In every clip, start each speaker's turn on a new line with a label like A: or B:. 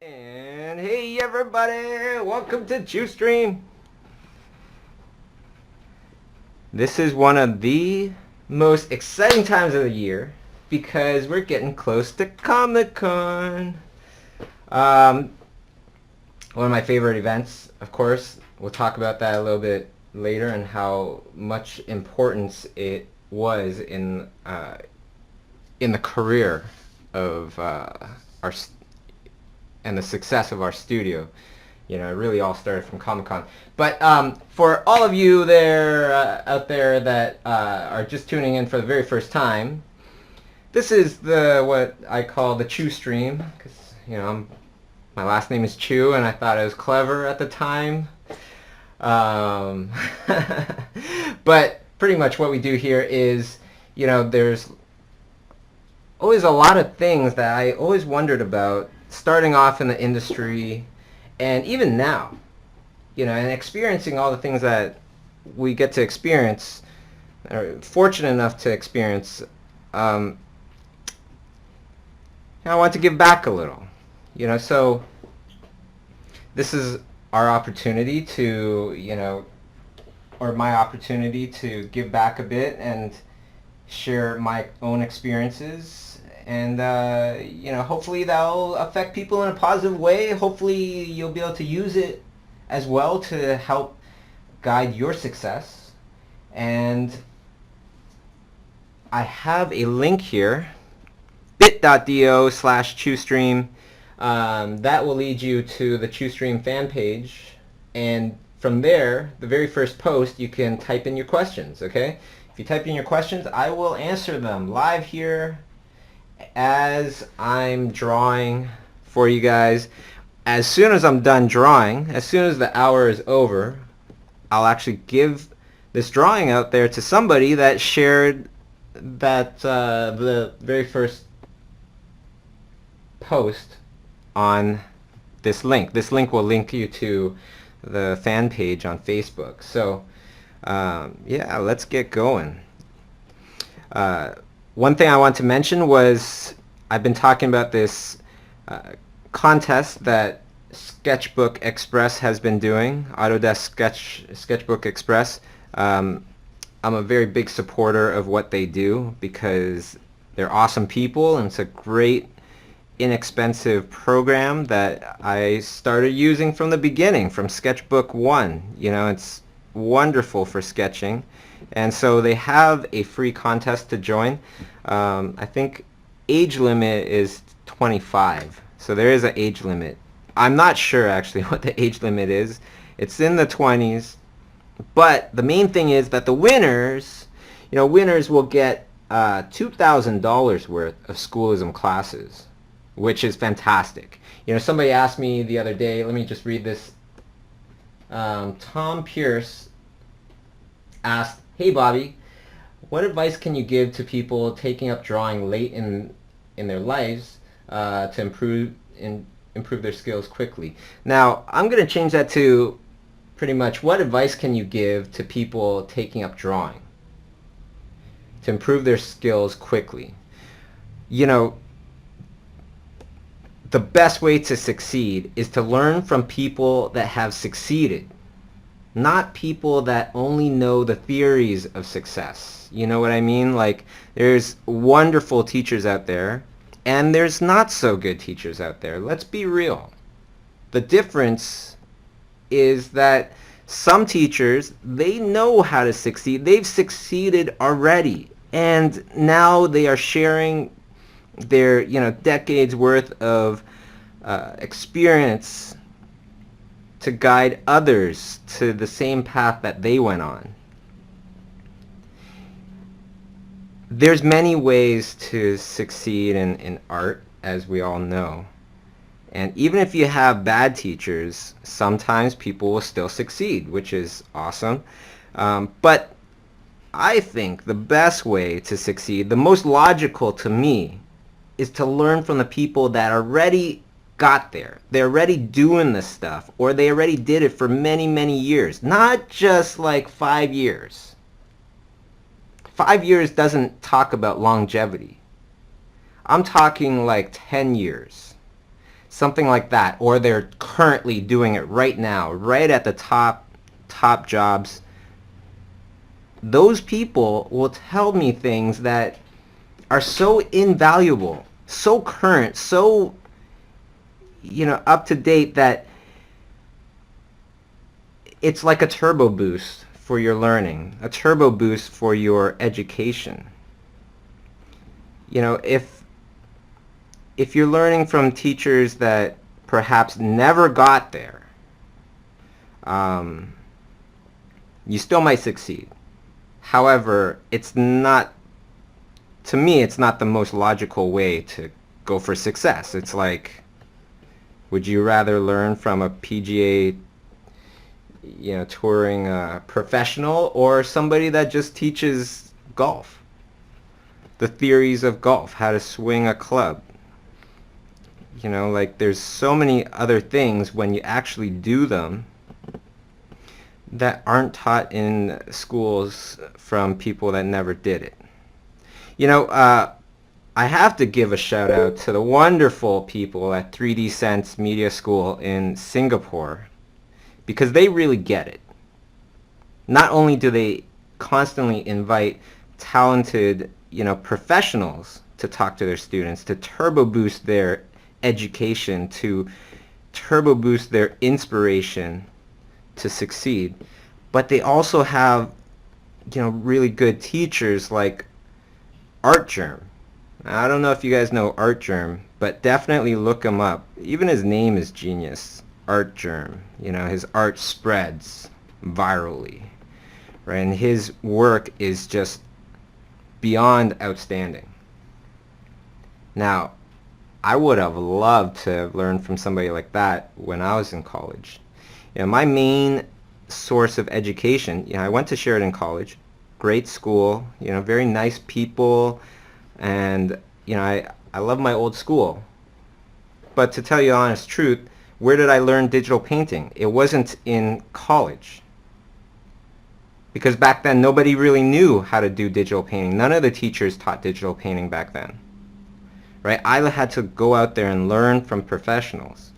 A: And hey everybody, welcome to Chiustream. This is one of the most exciting times of the year because we're getting close to Comic-Con. One of my favorite events, of course. We'll talk about that a little bit later and how much importance it was in the career of our and the success of our studio. You know, it really all started from Comic-Con. But for all of you there out there that are just tuning in for the very first time, this is what I call the Chiu stream, because my last name is Chiu, and I thought it was clever at the time. But pretty much what we do here is, there's always a lot of things that I always wondered about starting off in the industry, and even now, and experiencing all the things that we get to experience, or fortunate enough to experience. I want to give back a little, so this is our opportunity to, or my opportunity to give back a bit and share my own experiences. And, hopefully that'll affect people in a positive way. Hopefully you'll be able to use it as well to help guide your success. And I have a link here, bit.do/Chiustream. That will lead you to the Chiustream fan page. And from there, the very first post, you can type in your questions, okay? If you type in your questions, I will answer them live here as I'm drawing for you guys. As soon as I'm done drawing, as soon as the hour is over, I'll actually give this drawing out there to somebody that shared that the very first post on this link. This link will link you to the fan page on Facebook. So yeah, let's get going. One thing I want to mention was I've been talking about this contest that Sketchbook Express has been doing, Autodesk Sketchbook Express. I'm a very big supporter of what they do because they're awesome people, and it's a great, inexpensive program that I started using from the beginning, from Sketchbook 1. It's wonderful for sketching. And so they have a free contest to join. I think age limit is 25. So there is an age limit. I'm not sure actually what the age limit is. It's in the 20s. But the main thing is that the winners, winners will get $2,000 worth of schoolism classes, which is fantastic. Somebody asked me the other day, let me just read this. Tom Pierce asked, "Hey Bobby, what advice can you give to people taking up drawing late in their lives to improve their skills quickly?" Now, I'm going to change that to pretty much, what advice can you give to people taking up drawing to improve their skills quickly? The best way to succeed is to learn from people that have succeeded, not people that only know the theories of success. You know what I mean? Like, there's wonderful teachers out there, and there's not so good teachers out there. Let's be real. The difference is that some teachers, they know how to succeed. They've succeeded already, and now they are sharing their, decades worth of experience to guide others to the same path that they went on. There's many ways to succeed in art, as we all know. And even if you have bad teachers, sometimes people will still succeed, which is awesome. But I think the best way to succeed, the most logical to me, is to learn from the people that already got there. They're already doing this stuff, or they already did it for many, many years. Not just like 5 years. 5 years doesn't talk about longevity. I'm talking like 10 years. something like that, or they're currently doing it right now, right at the top jobs. Those people will tell me things that are so invaluable, so current, so up to date, that it's like a turbo boost for your learning, a turbo boost for your education. If you're learning from teachers that perhaps never got there, you still might succeed. However, to me, it's not the most logical way to go for success. It's like, would you rather learn from a PGA, touring professional, or somebody that just teaches golf? The theories of golf, how to swing a club. Like, there's so many other things when you actually do them that aren't taught in schools from people that never did it. I have to give a shout out to the wonderful people at 3D Sense Media School in Singapore, because they really get it. Not only do they constantly invite talented, professionals to talk to their students, to turbo boost their education, to turbo boost their inspiration to succeed, but they also have, really good teachers like Art Germ. I don't know if you guys know Art Germ, but definitely look him up. Even his name is genius, Art Germ. His art spreads virally, right? And his work is just beyond outstanding. Now, I would have loved to learn from somebody like that when I was in college. My main source of education, I went to Sheridan College, great school, very nice people, and I love my old school. But to tell you the honest truth, where did I learn digital painting? It wasn't in college. Because back then nobody really knew how to do digital painting. None of the teachers taught digital painting back then. Right? I had to go out there and learn from professionals.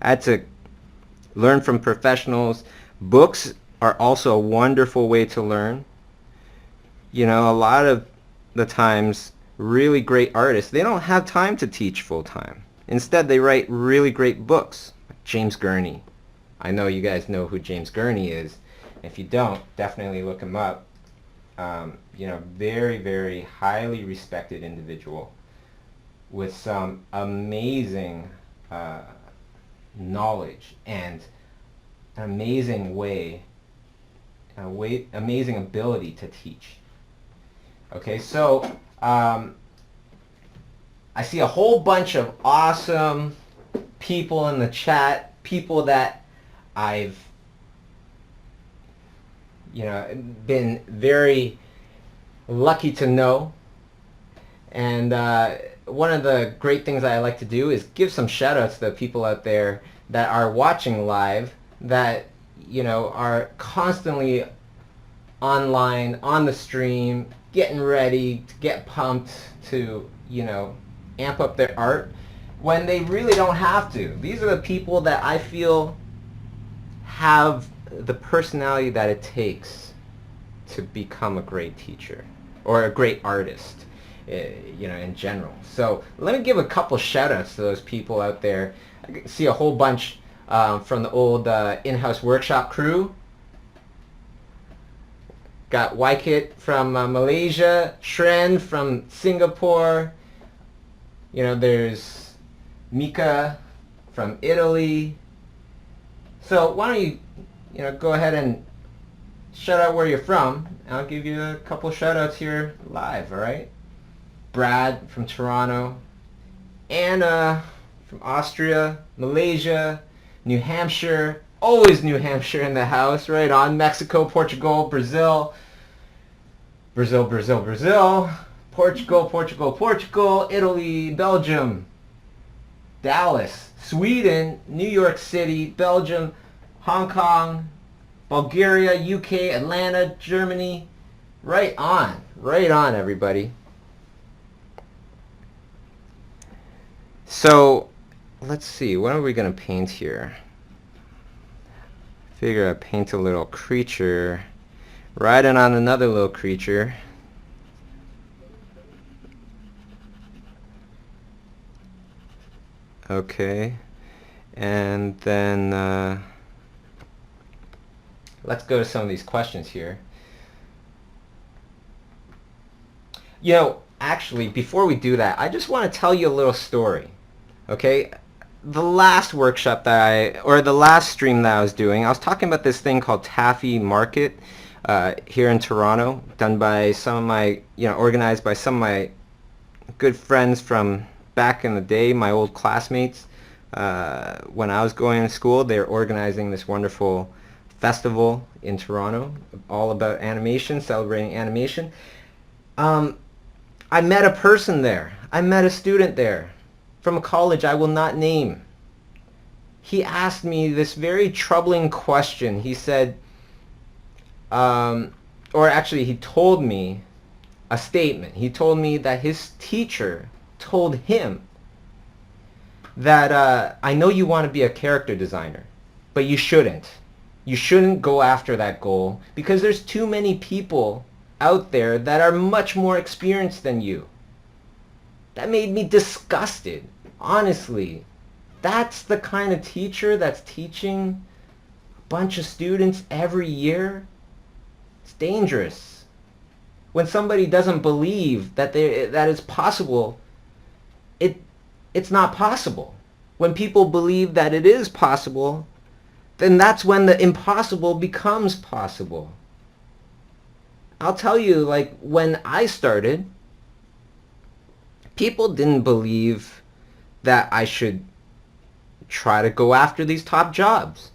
A: I had to learn from professionals. Books are also a wonderful way to learn. A lot of the times, really great artists, they don't have time to teach full time. Instead, they write really great books. James Gurney. I know you guys know who James Gurney is. If you don't, definitely look him up. Very, very highly respected individual with some amazing knowledge and an amazing amazing ability to teach. Okay, so I see a whole bunch of awesome people in the chat, people that I've been very lucky to know. And one of the great things that I like to do is give some shout outs to the people out there that are watching live, that are constantly online, on the stream, getting ready to get pumped to amp up their art when they really don't have to. These are the people that I feel have the personality that it takes to become a great teacher or a great artist, in general. So let me give a couple shout outs to those people out there. I see a whole bunch from the old in-house workshop crew. Got Wykit from Malaysia, Shren from Singapore. There's Mika from Italy. So why don't you, go ahead and shout out where you're from, and I'll give you a couple shout outs here live, all right? Brad from Toronto, Anna from Austria, Malaysia, New Hampshire, always New Hampshire in the house, right on. Mexico, Portugal, Brazil, Portugal, Italy, Belgium, Dallas, Sweden, New York City, Belgium, Hong Kong, Bulgaria, UK, Atlanta, Germany. Right on, everybody. So let's see, what are we going to paint here? Figure I'd paint a little creature riding on another little creature. Okay, and then let's go to some of these questions here. You know, actually, before we do that, I just want to tell you a little story. Okay? The last workshop that or the last stream that I was doing, I was talking about this thing called Taffy Market here in Toronto, done by some of my, organized by some of my good friends from back in the day, my old classmates. When I was going to school, they were organizing this wonderful festival in Toronto, all about animation, celebrating animation. I met a person there. I met a student there from a college I will not name. He asked me this very troubling question. He said, or actually he told me a statement. He told me that his teacher told him that I know you want to be a character designer, but you shouldn't. You shouldn't go after that goal because there's too many people out there that are much more experienced than you. That made me disgusted, honestly. That's the kind of teacher that's teaching a bunch of students every year. It's dangerous. When somebody doesn't believe that it's possible, it's not possible. When people believe that it is possible, then that's when the impossible becomes possible. I'll tell you, like, when I started, people didn't believe that I should try to go after these top jobs.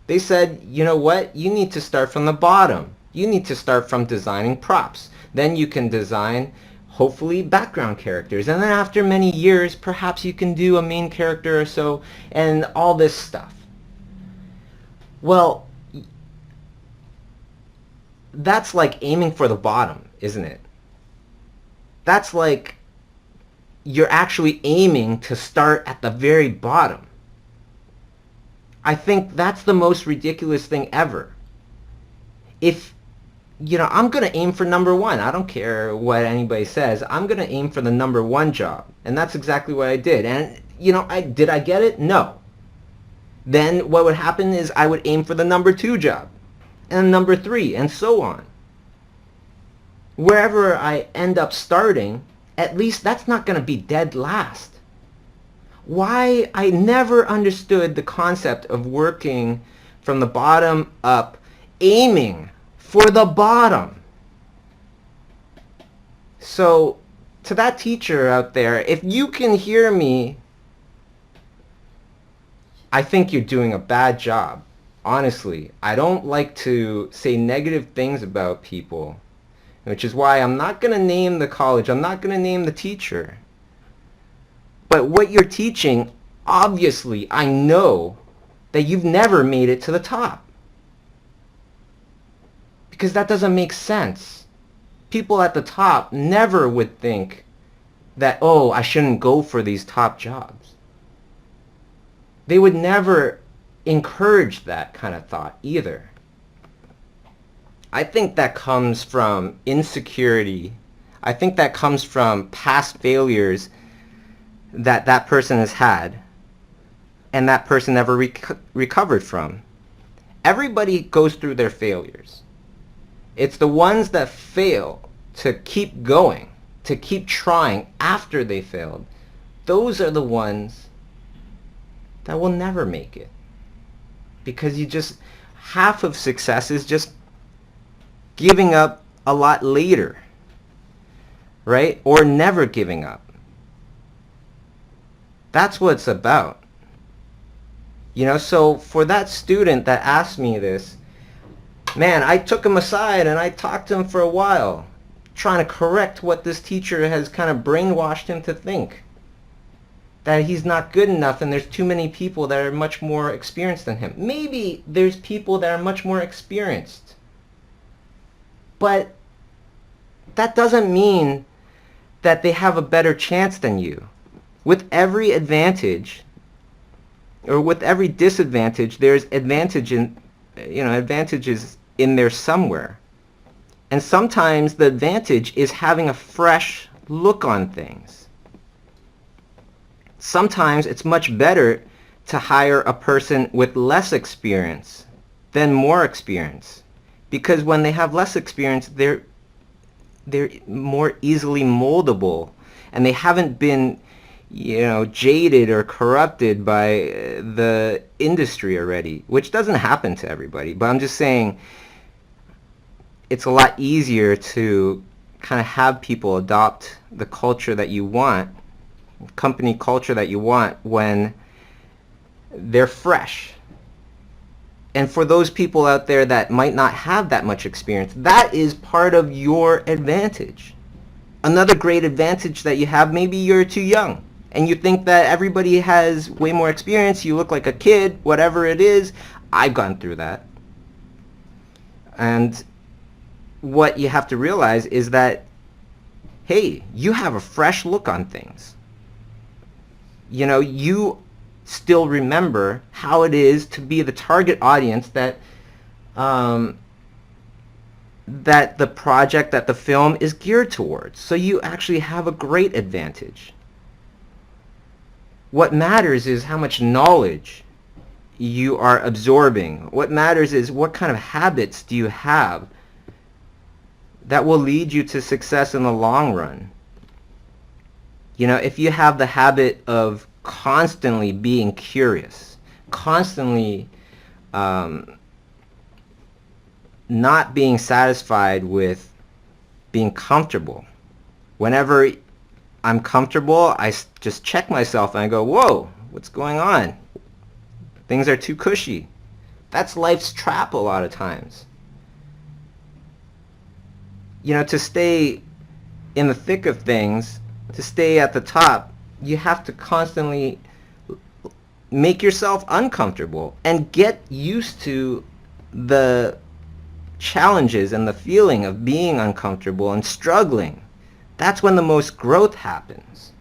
A: They said, you know what, you need to start from the bottom. You need to start from designing props. Then you can design, hopefully, background characters. And then after many years, perhaps you can do a main character or so, and all this stuff. Well, that's like aiming for the bottom, isn't it? That's like you're actually aiming to start at the very bottom. I think that's the most ridiculous thing ever. If, I'm going to aim for number one. I don't care what anybody says. I'm going to aim for the number one job. And that's exactly what I did. And, did I get it? No. Then what would happen is I would aim for the number two job. And number three, and so on. Wherever I end up starting, at least that's not going to be dead last. Why I never understood the concept of working from the bottom up, aiming for the bottom. So, to that teacher out there, if you can hear me, I think you're doing a bad job. Honestly, I don't like to say negative things about people, which is why I'm not going to name the college. I'm not going to name the teacher. But what you're teaching, obviously, I know that you've never made it to the top. Because that doesn't make sense. People at the top never would think that, oh, I shouldn't go for these top jobs. They would never encourage that kind of thought either. I think that comes from insecurity. I think that comes from past failures that person has had and that person never recovered from. Everybody goes through their failures. It's the ones that fail to keep going, to keep trying after they failed. Those are the ones that will never make it. Because half of success is just giving up a lot later, right? Or never giving up. That's what it's about. So for that student that asked me this, man, I took him aside and I talked to him for a while, trying to correct what this teacher has kind of brainwashed him to think. That he's not good enough and there's too many people that are much more experienced than him. Maybe there's people that are much more experienced. But that doesn't mean that they have a better chance than you. With every advantage or with every disadvantage, there's advantages in there somewhere. And sometimes the advantage is having a fresh look on things. Sometimes it's much better to hire a person with less experience than more experience. Because when they have less experience, they're more easily moldable, and they haven't been jaded or corrupted by the industry already, which doesn't happen to everybody. But I'm just saying it's a lot easier to kind of have people adopt the culture that you want, company culture that you want, when they're fresh. And for those people out there that might not have that much experience, that is part of your advantage. Another great advantage that you have, maybe you're too young and you think that everybody has way more experience, you look like a kid, whatever it is. I've gone through that. And what you have to realize is that, hey, you have a fresh look on things. You still remember how it is to be the target audience that that the project, that the film is geared towards. So you actually have a great advantage. What matters is how much knowledge you are absorbing. What matters is what kind of habits do you have that will lead you to success in the long run. If you have the habit of constantly being curious, constantly not being satisfied with being comfortable. Whenever I'm comfortable, I just check myself and I go, whoa, what's going on? Things are too cushy. That's life's trap a lot of times. To stay in the thick of things, to stay at the top, you have to constantly make yourself uncomfortable and get used to the challenges and the feeling of being uncomfortable and struggling. That's when the most growth happens.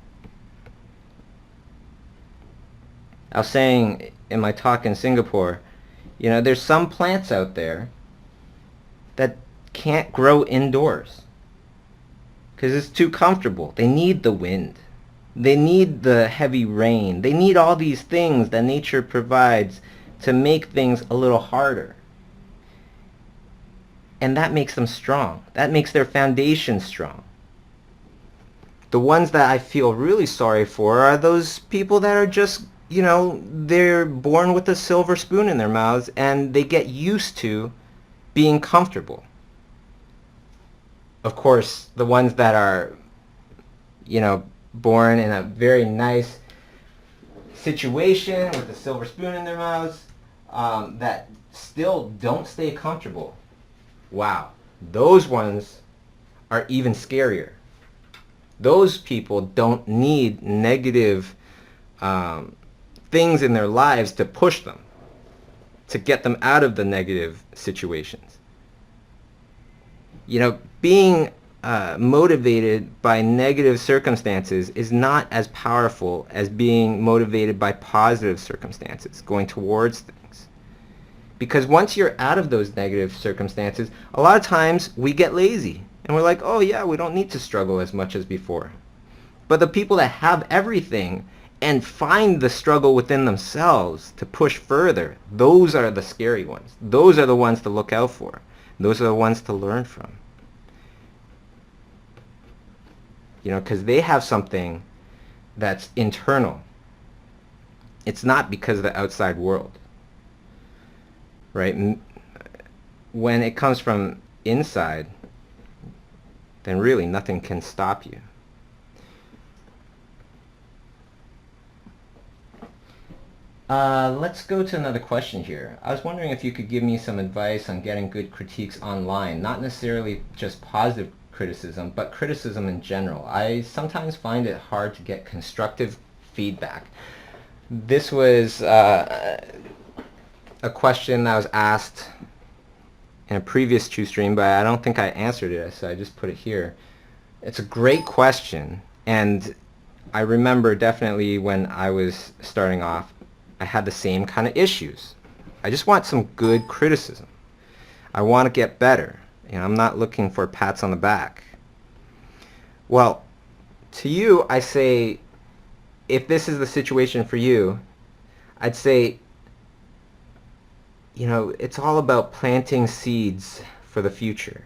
A: I was saying in my talk in Singapore, there's some plants out there that can't grow indoors because it's too comfortable. They need the wind. They need the heavy rain. They need all these things that nature provides to make things a little harder. And that makes them strong. That makes their foundation strong. The ones that I feel really sorry for are those people that are just, they're born with a silver spoon in their mouths and they get used to being comfortable. Of course, the ones that are, born in a very nice situation with a silver spoon in their mouths, that still don't stay comfortable. Wow, those ones are even scarier. Those people don't need negative things in their lives to push them, to get them out of the negative situations. Being motivated by negative circumstances is not as powerful as being motivated by positive circumstances, going towards things. Because once you're out of those negative circumstances, a lot of times we get lazy. And we're like, oh yeah, we don't need to struggle as much as before. But the people that have everything and find the struggle within themselves to push further, those are the scary ones. Those are the ones to look out for. Those are the ones to learn from. Because they have something that's internal. It's not because of the outside world. Right? When it comes from inside, then really nothing can stop you. Let's go to another question here. I was wondering if you could give me some advice on getting good critiques online, not necessarily just positive criticism, but criticism in general. I sometimes find it hard to get constructive feedback. This was a question that was asked in a previous Chiustream, but I don't think I answered it, so I just put it here. It's a great question, and I remember definitely when I was starting off, I had the same kind of issues. I just want some good criticism. I want to get better. I'm not looking for pats on the back. Well, to you, I say, if this is the situation for you, I'd say, it's all about planting seeds for the future.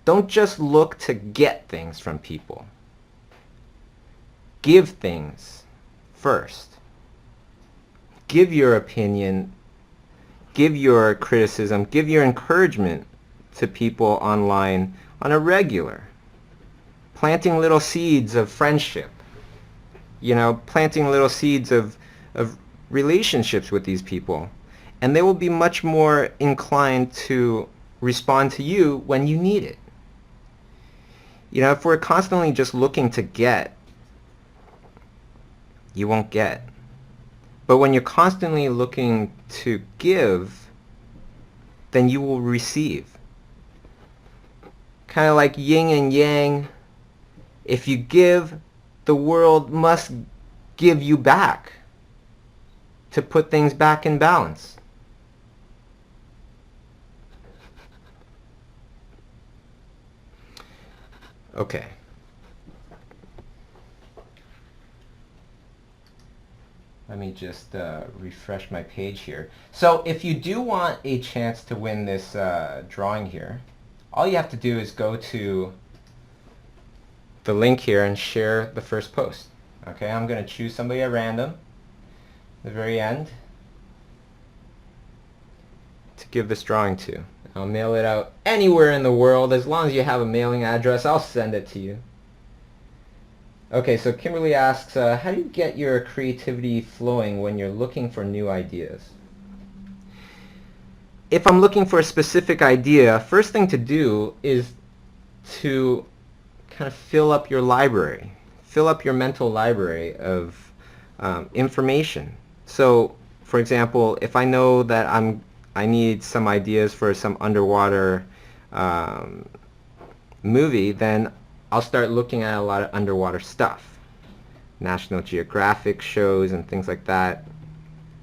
A: Don't just look to get things from people. Give things first. Give your opinion, give your criticism, give your encouragement to people online on a regular. Planting little seeds of friendship. Planting little seeds of relationships with these people. And they will be much more inclined to respond to you when you need it. If we're constantly just looking to get, you won't get. But when you're constantly looking to give, then you will receive. Kind of like yin and yang. If you give, the world must give you back to put things back in balance. Okay. Let me just refresh my page here. So if you do want a chance to win this drawing here, all you have to do is go to the link here and share the first post. Okay, I'm going to choose somebody at random at the very end to give this drawing to. I'll mail it out anywhere in the world. As long as you have a mailing address, I'll send it to you. Okay, so Kimberly asks, how do you get your creativity flowing when you're looking for new ideas? If I'm looking for a specific idea, first thing to do is to kind of fill up your library. Fill up your mental library of information. So, for example, if I know that I need some ideas for some underwater movie, then I'll start looking at a lot of underwater stuff. National Geographic shows and things like that.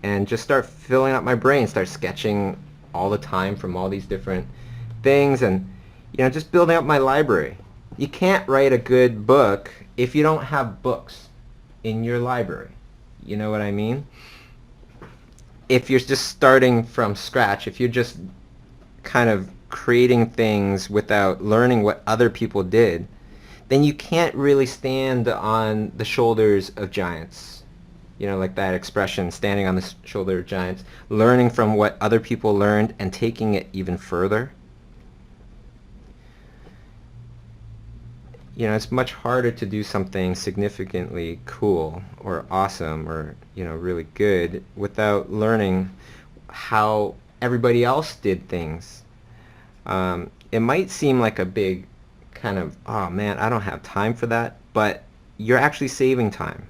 A: And just start filling up my brain, start sketching all the time from all these different things, and just building up my library. You can't write a good book if you don't have books in your library. You know what I mean? If you're just starting from scratch, if you're just kind of creating things without learning what other people did, then you can't really stand on the shoulders of giants. Like that expression, standing on the shoulder of giants, learning from what other people learned and taking it even further. It's much harder to do something significantly cool or awesome or, really good without learning how everybody else did things. It might seem like a big kind of, oh man, I don't have time for that, but you're actually saving time.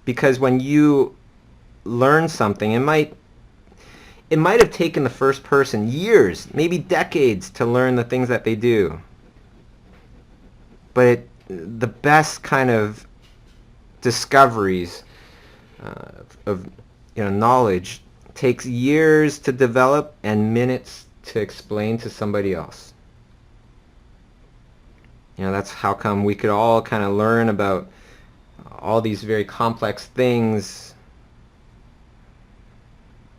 A: Because when you learn something, it might have taken the first person years, maybe decades to learn the things that they do. But the best kind of discoveries of knowledge takes years to develop and minutes to explain to somebody else. That's how come we could all kind of learn about all these very complex things,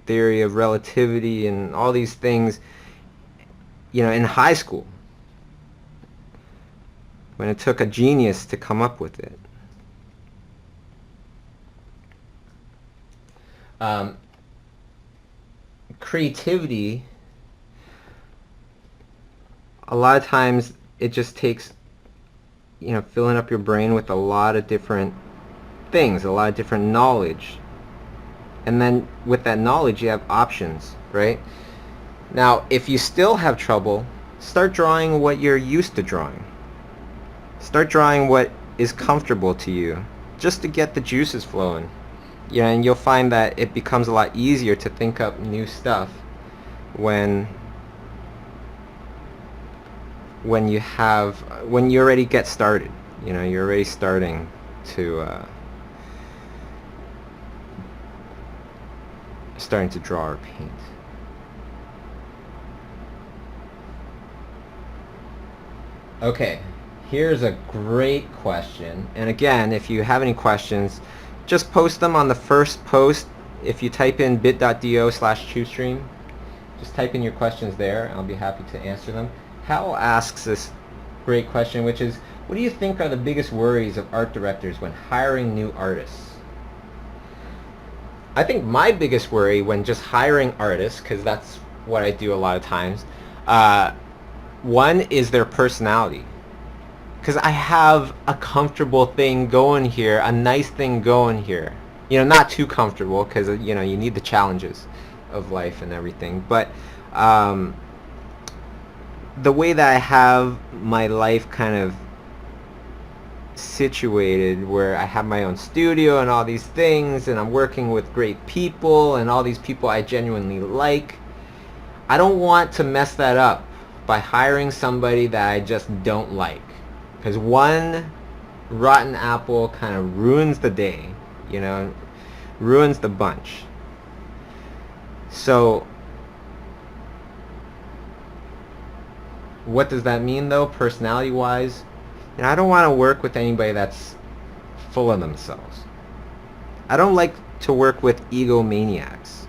A: theory of relativity and all these things, in high school, when it took a genius to come up with it. Creativity, a lot of times it just takes filling up your brain with a lot of different things, a lot of different knowledge. And then with that knowledge you have options, right? Now, if you still have trouble, start drawing what you're used to drawing. Start drawing what is comfortable to you, just to get the juices flowing. And you'll find that it becomes a lot easier to think up new stuff when you already get started. You're already starting to starting to draw or paint. Okay, here's a great question. And again, if you have any questions, just post them on the first post. If you type in bit.do/Chiustream, just type in your questions there. I'll be happy to answer them. Hal asks this great question, which is, what do you think are the biggest worries of art directors when hiring new artists? I think my biggest worry when just hiring artists, because that's what I do a lot of times, one is their personality. Because I have a comfortable thing going here, a nice thing going here. You know, not too comfortable, because, you know, you need the challenges of life and everything. But the way that I have my life kind of situated, where I have my own studio and all these things, and I'm working with great people and all these people I genuinely like, I don't want to mess that up by hiring somebody that I just don't like. Because one rotten apple kind of ruins the day, you know, ruins the bunch. So what does that mean though, personality wise? You know, I don't want to work with anybody that's full of themselves. I don't like to work with egomaniacs.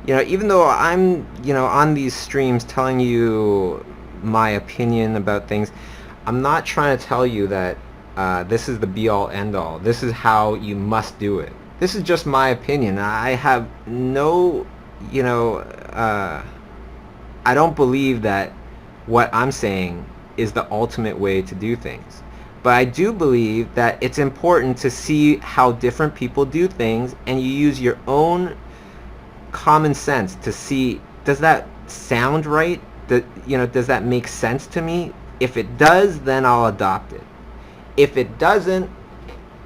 A: You know, even though I'm, you know, on these streams telling you my opinion about things, I'm not trying to tell you that this is the be-all end-all. This is how you must do it. This is just my opinion. I have no, you know, I don't believe that what I'm saying is the ultimate way to do things. But I do believe that it's important to see how different people do things, and you use your own common sense to see, does that sound right? You know, does that make sense to me? If it does, then I'll adopt it. If it doesn't,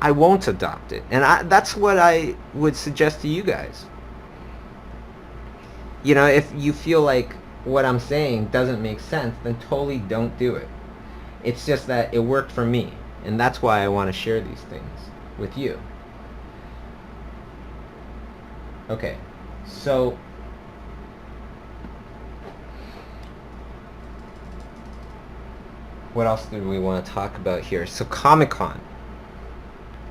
A: I won't adopt it. And that's what I would suggest to you guys. You know, if you feel like what I'm saying doesn't make sense, then totally don't do it. It's just that it worked for me, and that's why I want to share these things with you. Okay, so what else do we want to talk about here? So Comic-Con.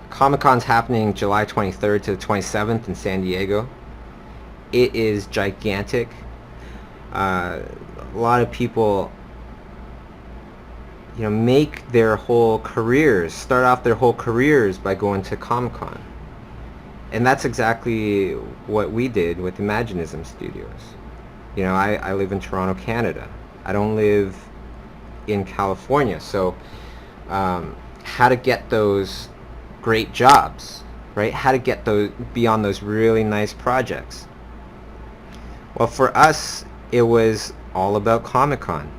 A: Comic-Con's happening July 23rd to the 27th in San Diego. It is gigantic. A lot of people, you know, make their whole careers, start off their whole careers by going to Comic-Con. And that's exactly what we did with Imaginism Studios. You know, I live in Toronto, Canada. I don't live in California, so how to get those great jobs, right? How to get those, be on those really nice projects. Well, for us, it was all about Comic-Con.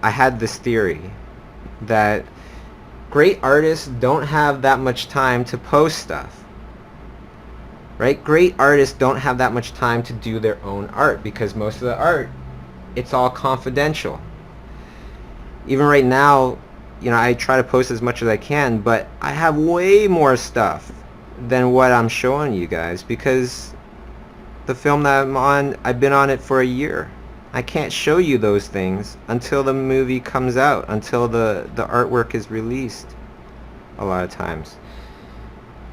A: I had this theory that great artists don't have that much time to post stuff, right? Great artists don't have that much time to do their own art, because most of the art, it's all confidential. Even right now, you know, I try to post as much as I can, but I have way more stuff than what I'm showing you guys, because the film that I'm on, I've been on it for a year. I can't show you those things until the movie comes out, until the artwork is released a lot of times.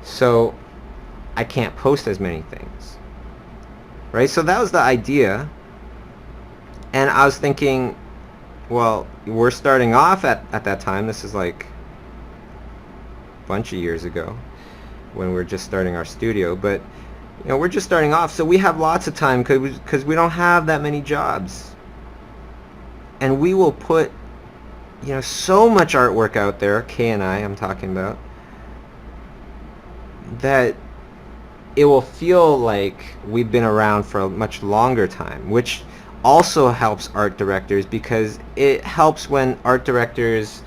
A: So I can't post as many things, right? So that was the idea. And I was thinking, well, we're starting off at that time. This is like a bunch of years ago when we were just starting our studio. But, you know, we're just starting off, so we have lots of time because we don't have that many jobs. And we will put, you know, so much artwork out there, Kay and I'm talking about, that it will feel like we've been around for a much longer time, which also helps art directors, because it helps when art directors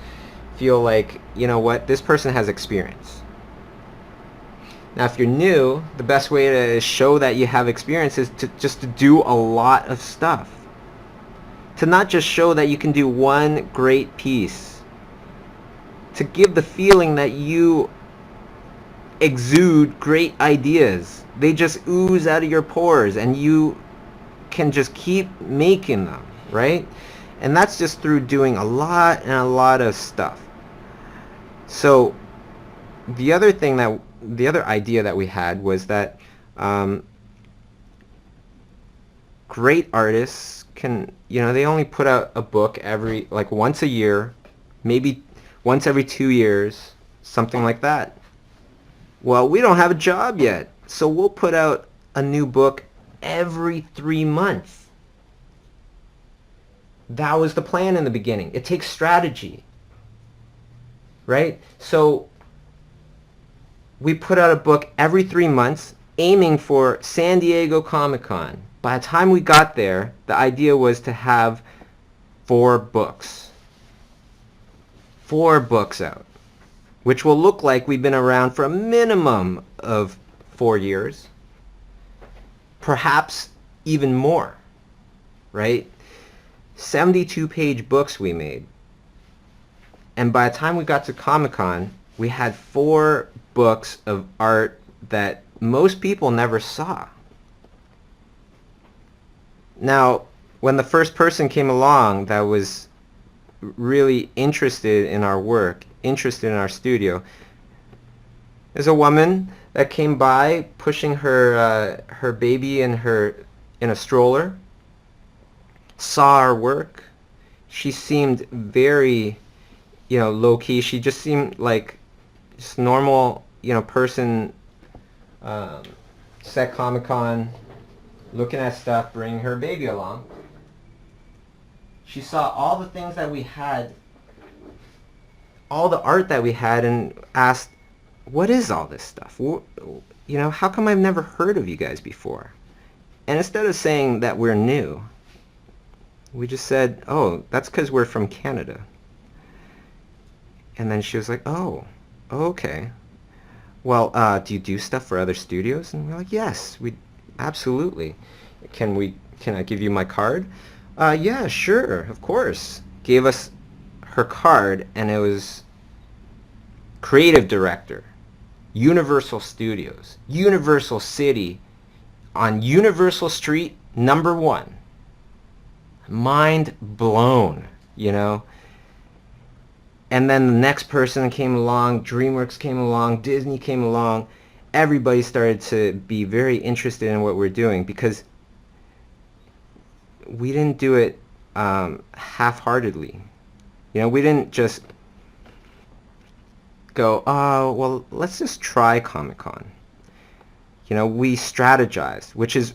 A: feel like, you know what, this person has experience. Now if you're new, the best way to show that you have experience is to do a lot of stuff. To not just show that you can do one great piece. To give the feeling that you exude great ideas. They just ooze out of your pores, and you can just keep making them, right? And that's just through doing a lot and a lot of stuff. So the other idea that we had was that great artists can, they only put out a book once a year, maybe once every 2 years, something like that. Well, we don't have a job yet, so we'll put out a new book every 3 months. That was the plan in the beginning. It takes strategy, right? So we put out a book every 3 months, aiming for San Diego Comic-Con. By the time we got there, the idea was to have 4 books. 4 books out, which will look like we've been around for a minimum of 4 years, perhaps even more, right? 72-page books we made. And by the time we got to Comic-Con, we had 4 books of art that most people never saw. Now, when the first person came along that was really interested in our work, interested in our studio, there's a woman that came by pushing her baby in a stroller, saw our work. She seemed very, low-key. She just seemed like just normal, person, set Comic-Con, looking at stuff, bringing her baby along. She saw all the things that we had, all the art that we had, and asked, what is all this stuff? How come I've never heard of you guys before? And instead of saying that we're new, we just said, oh, that's because we're from Canada. And then she was like, oh, okay. Well, do you do stuff for other studios? And we're like, yes, we absolutely. Can I give you my card? Yeah, sure, of course. Gave us her card, and it was creative director, Universal Studios, Universal City, on Universal Street, number 1. Mind blown, And then the next person came along, DreamWorks came along, Disney came along. Everybody started to be very interested in what we're doing because we didn't do it half-heartedly. We didn't just go, oh, well, let's just try Comic-Con. We strategized, which is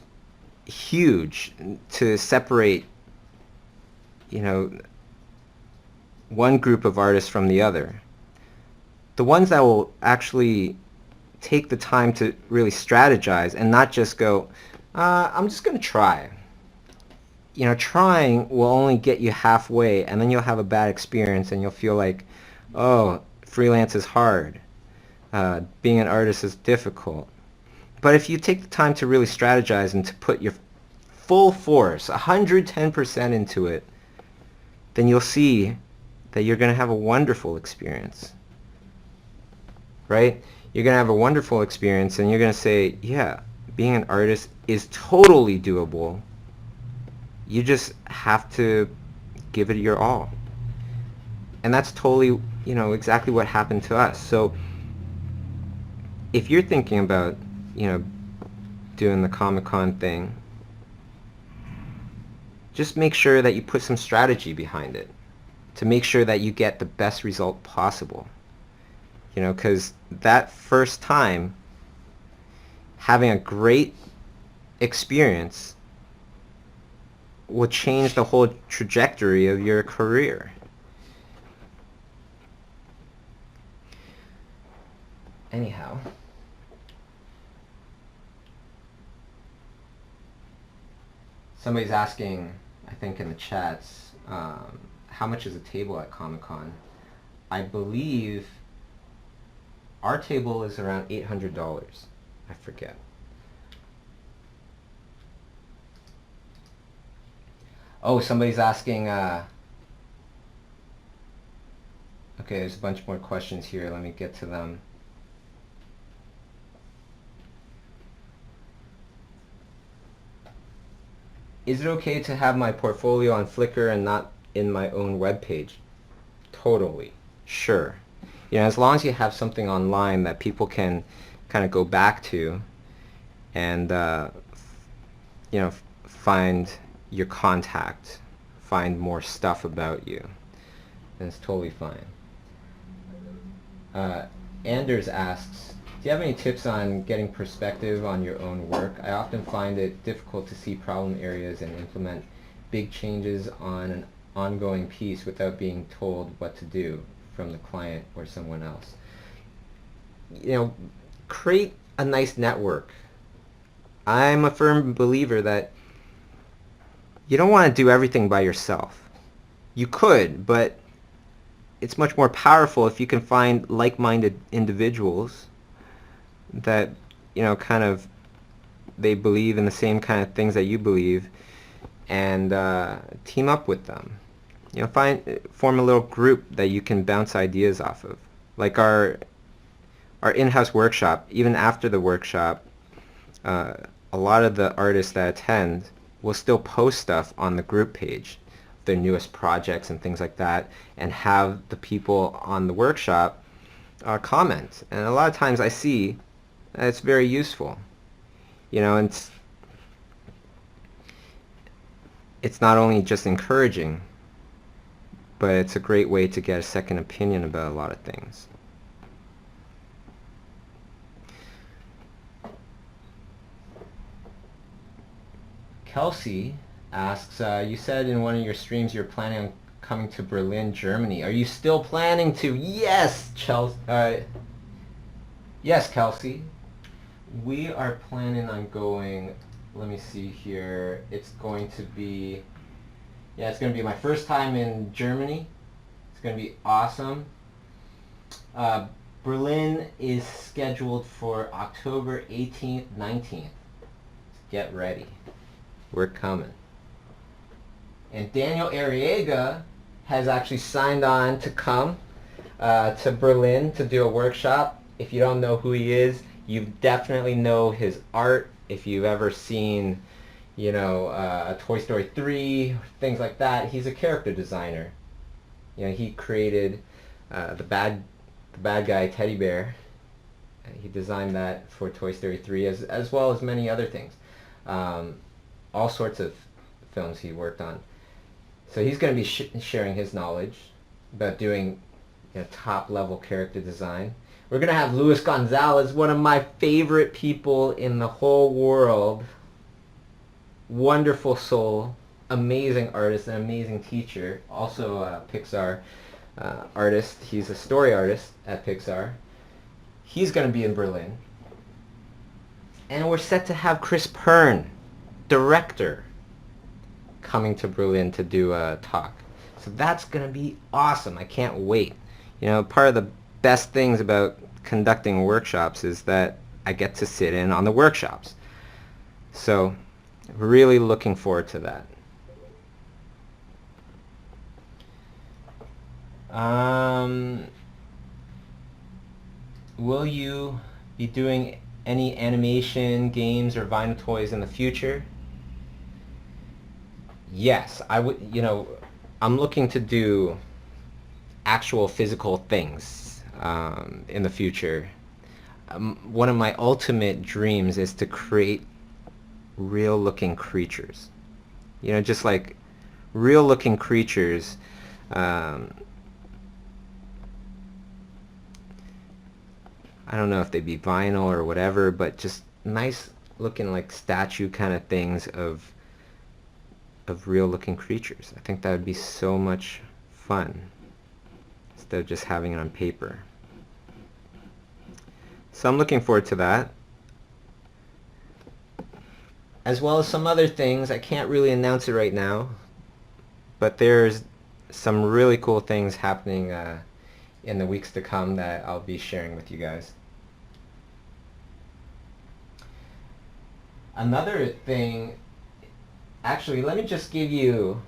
A: huge to separate, one group of artists from the other. The ones that will actually take the time to really strategize and not just go, I'm just going to try. Trying will only get you halfway, and then you'll have a bad experience, and you'll feel like, oh, freelance is hard. Being an artist is difficult. But if you take the time to really strategize and to put your full force, 110% into it, then you'll see that you're going to have a wonderful experience. Right? You're going to have a wonderful experience, and you're going to say, yeah, being an artist is totally doable. You just have to give it your all. And that's totally, exactly what happened to us. So if you're thinking about, doing the Comic-Con thing, just make sure that you put some strategy behind it to make sure that you get the best result possible. Because that first time, having a great experience will change the whole trajectory of your career. Anyhow, somebody's asking, I think in the chats, how much is a table at Comic-Con? I believe our table is around $800. I forget. Oh, somebody's asking, okay, there's a bunch more questions here. Let me get to them. Is it okay to have my portfolio on Flickr and not in my own web page? Totally. Sure. As long as you have something online that people can kind of go back to and find your contact, find more stuff about you, then it's totally fine. Anders asks, do you have any tips on getting perspective on your own work? I often find it difficult to see problem areas and implement big changes on an ongoing piece without being told what to do from the client or someone else. Create a nice network. I'm a firm believer that you don't want to do everything by yourself. You could, but it's much more powerful if you can find like-minded individuals that kind of they believe in the same kind of things that you believe, and team up with them. Form a little group that you can bounce ideas off of. Like our in-house workshop, even after the workshop, a lot of the artists that attend will still post stuff on the group page, their newest projects and things like that, and have the people on the workshop comment. And a lot of times I see that it's very useful. And it's not only just encouraging, but it's a great way to get a second opinion about a lot of things. Kelsey asks, you said in one of your streams you're planning on coming to Berlin, Germany. Are you still planning to? Yes, yes, Kelsey. We are planning on going, let me see here, it's going to be my first time in Germany. It's going to be awesome. Berlin is scheduled for October 18th, 19th. Get ready. We're coming. And Daniel Arriaga has actually signed on to come to Berlin to do a workshop. If you don't know who he is, you definitely know his art. If you've ever seen Toy Story 3, things like that. He's a character designer. He created the bad guy teddy bear. He designed that for Toy Story 3 as well as many other things. All sorts of films he worked on. So he's going to be sharing his knowledge about doing top level character design. We're going to have Luis Gonzalez, one of my favorite people in the whole world. Wonderful soul, amazing artist, an amazing teacher, also a Pixar artist. He's a story artist at Pixar. He's going to be in Berlin. And we're set to have Chris Pern, director, coming to Berlin to do a talk. So that's going to be awesome. I can't wait. Part of the best things about conducting workshops is that I get to sit in on the workshops. So really looking forward to that. Will you be doing any animation, games, or vinyl toys in the future? Yes, I would. I'm looking to do actual physical things in the future. One of my ultimate dreams is to create real-looking creatures. Just like real-looking creatures. I don't know if they'd be vinyl or whatever, but just nice looking like statue kind of things of real looking creatures. I think that would be so much fun instead of just having it on paper. So I'm looking forward to that. As well as some other things. I can't really announce it right now, but there's some really cool things happening in the weeks to come that I'll be sharing with you guys. Another thing, actually, let me just give you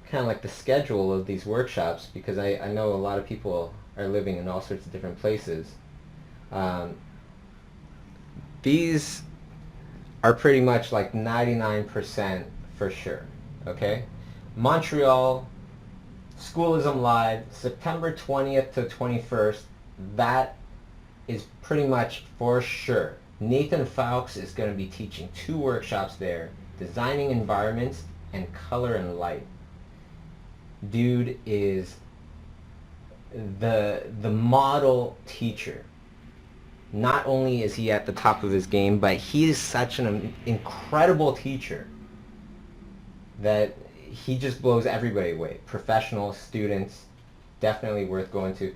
A: kind of like the schedule of these workshops, because I know a lot of people are living in all sorts of different places. These are pretty much like 99% for sure. Okay? Montreal, Schoolism Live, September 20th to 21st. That is pretty much for sure. Nathan Fowkes is going to be teaching 2 workshops there, designing environments and color and light. Dude is the model teacher. Not only is he at the top of his game, but he is such an incredible teacher that he just blows everybody away. Professionals, students, definitely worth going to.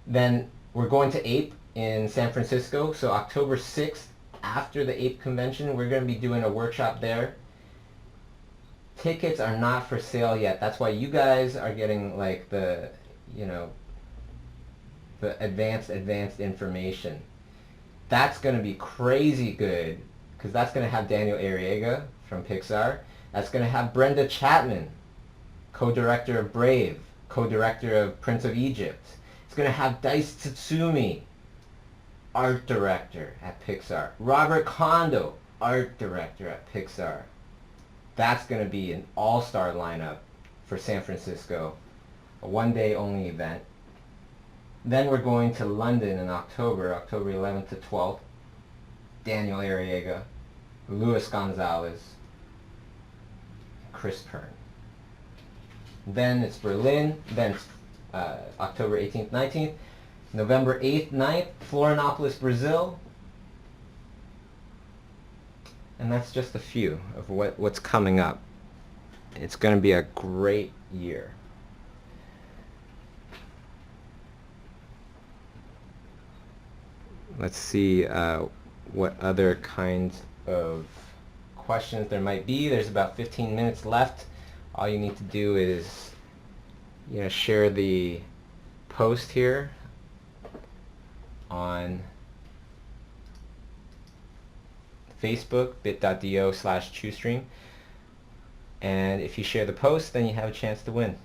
A: Then we're going to APE in San Francisco, so October 6th, after the APE convention, we're going to be doing a workshop there. Tickets are not for sale yet. That's why you guys are getting like the, you know, the advanced information. That's going to be crazy good, because that's going to have Daniel Arriaga from Pixar. That's going to have Brenda Chapman, co-director of Brave, co-director of Prince of Egypt. It's going to have Dice Tsutsumi, art director at Pixar. Robert Kondo, art director at Pixar. That's going to be an all-star lineup for San Francisco, a one-day only event. Then we're going to London in October 11th to 12th. Daniel Arriaga, Luis Gonzalez, Chris Pern. Then it's Berlin. Then it's October 18th, 19th. November 8th, 9th, Florianopolis, Brazil. And that's just a few of what's coming up. It's going to be a great year. Let's see what other kinds of questions there might be. There's about 15 minutes left. All you need to do is, you know, share the post here on Facebook, bit.do/Chiustream. And if you share the post, then you have a chance to win.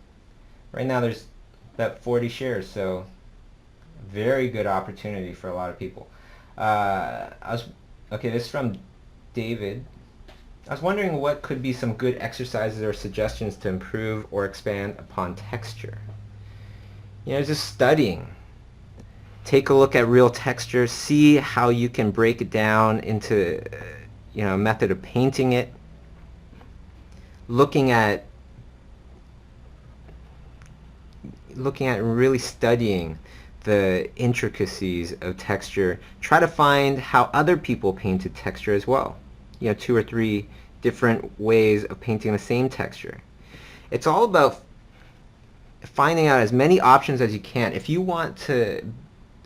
A: Right now there's about 40 shares, so very good opportunity for a lot of people. Okay, this is from David. I was wondering what could be some good exercises or suggestions to improve or expand upon texture. You know, just studying. Take a look at real texture, see how you can break it down into, you know, a method of painting it. Looking at really studying the intricacies of texture. Try to find how other people painted texture as well. You know, 2 or 3 different ways of painting the same texture. It's all about finding out as many options as you can. If you want to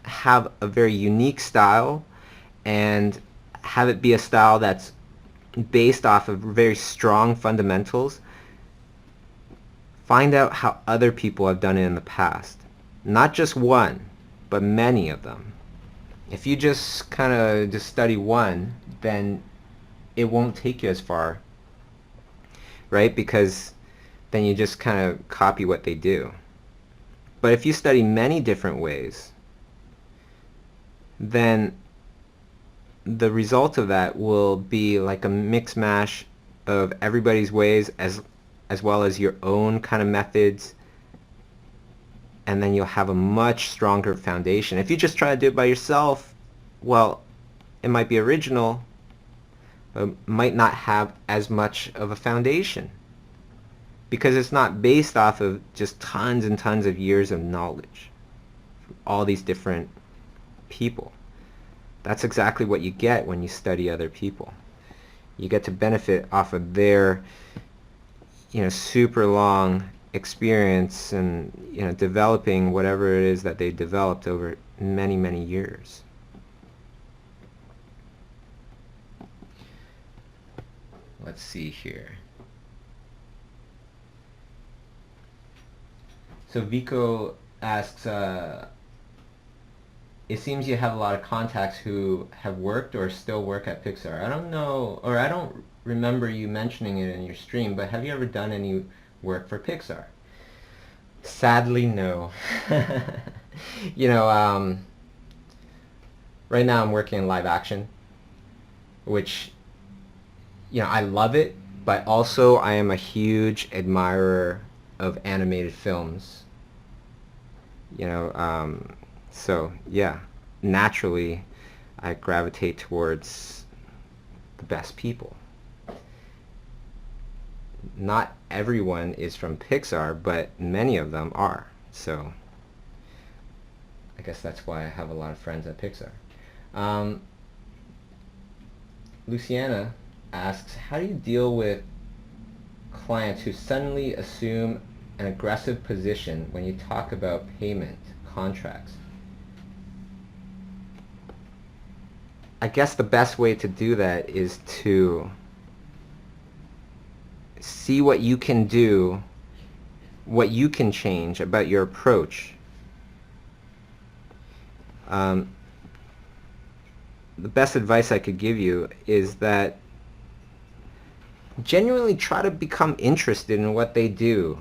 A: have a very unique style and have it be a style that's based off of very strong fundamentals, find out how other people have done it in the past. Not just one, but many of them. If you just kind of just study one, then it won't take you as far, right? Because then you just kind of copy what they do. But if you study many different ways, then the result of that will be like a mix mash of everybody's ways as well as your own kind of methods, and then you'll have a much stronger foundation. If you just try to do it by yourself, well, it might be original, but might not have as much of a foundation because it's not based off of just tons and tons of years of knowledge from all these different people. That's exactly what you get when you study other people. You get to benefit off of their, you know, super long experience and, you know, developing whatever it is that they developed over many, many years. Let's see here. So Vico asks, it seems you have a lot of contacts who have worked or still work at Pixar. I don't know, or I don't remember you mentioning it in your stream, but have you ever done any work for Pixar? Sadly, no. You know, right now I'm working in live action, which, you know, I love it, but also I am a huge admirer of animated films. So yeah, naturally I gravitate towards the best people. Not everyone is from Pixar, but many of them are. So I guess that's why I have a lot of friends at Pixar. Luciana asks, how do you deal with clients who suddenly assume an aggressive position when you talk about payment contracts? I guess the best way to do that is to see what you can do, what you can change about your approach. The best advice I could give you is that genuinely try to become interested in what they do.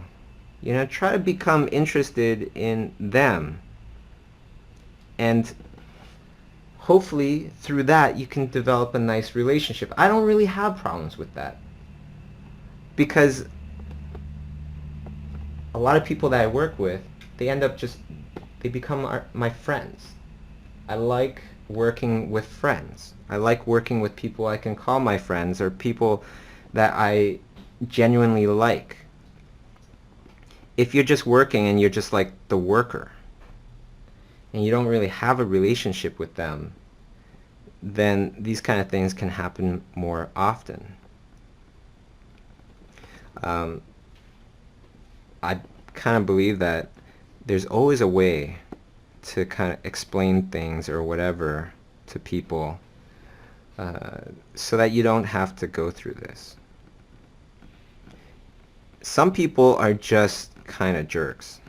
A: Try to become interested in them. And hopefully through that you can develop a nice relationship. I don't really have problems with that, because a lot of people that I work with, they become my friends. I like working with friends. I like working with people I can call my friends, or people that I genuinely like. If you're just working and you're just like the worker, and you don't really have a relationship with them, then these kind of things can happen more often. I kind of believe that there's always a way to kind of explain things or whatever to people, so that you don't have to go through this. Some people are just kind of jerks,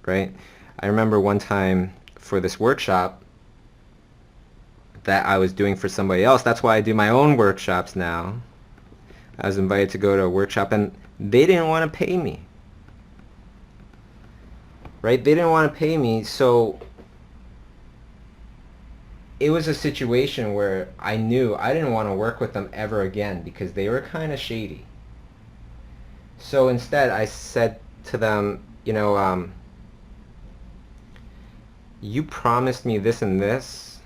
A: right? I remember one time for this workshop that I was doing for somebody else. That's why I do my own workshops now. I was invited to go to a workshop and they didn't want to pay me. Right? They didn't want to pay me, so it was a situation where I knew I didn't want to work with them ever again because they were kind of shady. So instead I said to them, you promised me this and this.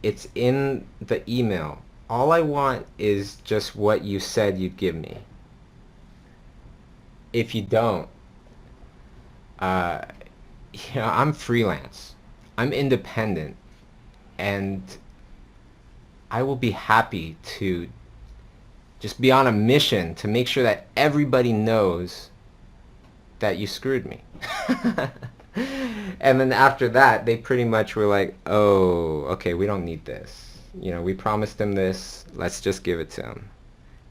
A: It's in the email. All I want is just what you said you'd give me. If you don't, I'm freelance. I'm independent. And I will be happy to just be on a mission to make sure that everybody knows that you screwed me. And then after that, they pretty much were like, oh, okay, we don't need this. We promised him this. Let's just give it to him.